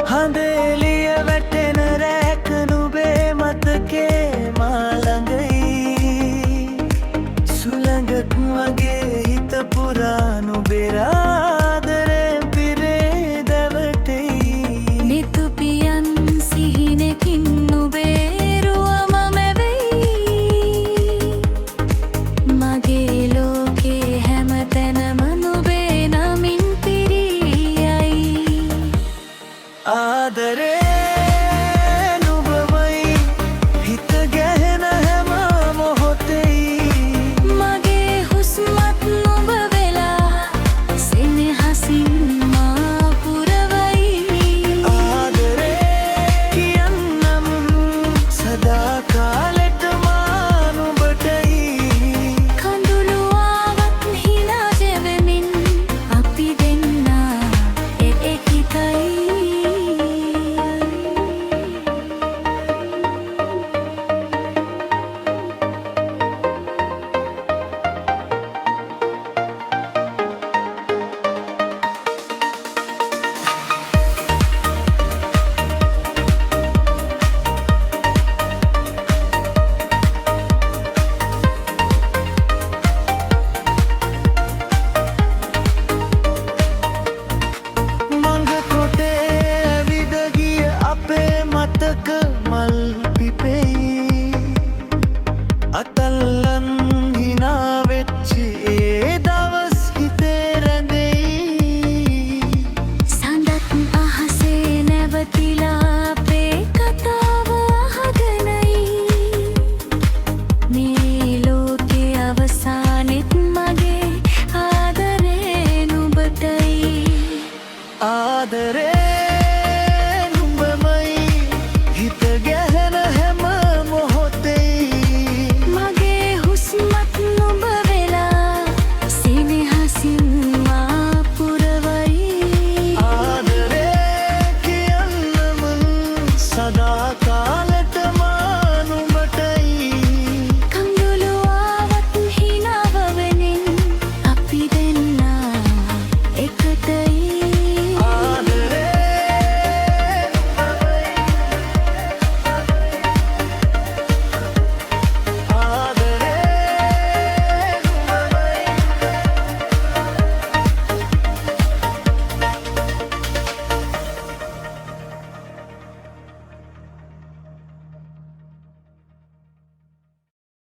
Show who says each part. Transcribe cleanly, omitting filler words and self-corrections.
Speaker 1: හඳේලිය වැටෙන රැක නුබේ මතකේ මා ළඟයි සුළඟක් වගේ හිත පුරා නුබේ ආදරේ පිරේ දැවටෙයි
Speaker 2: නිතු පියන් සිහිනකින් නුබේ රුවම මැවෙයි මගේ ලෝකේ හැමතැනම නුබේ නමින් පිරී යයි
Speaker 1: ආදරේ නුබවයි හිත ගැහෙන හැම මොහොතෙයි
Speaker 2: මගේ හුස්මත් නුඹ වෙලා සෙනෙහසින් මා පුරවයි
Speaker 1: ආදරේ කියන්නම් සදා කාලෙට මා නුඹටයි
Speaker 2: කඳුළු ආවත් හිනා ජෙවෙමින් අපි දෙන්නා එකිතයි
Speaker 1: මතක මල් පිපෙයි අතල්ලන් හිනා වෙච්චි ඒ දවස් හිතේ රැඳෙයි
Speaker 2: සඳත් අහසේ නැවතිලා අපේ කතාව අහගෙනයි මේ ලෝකේ අවසානෙත් මගේ ආදරේ නුඹටයි
Speaker 1: ආදරේ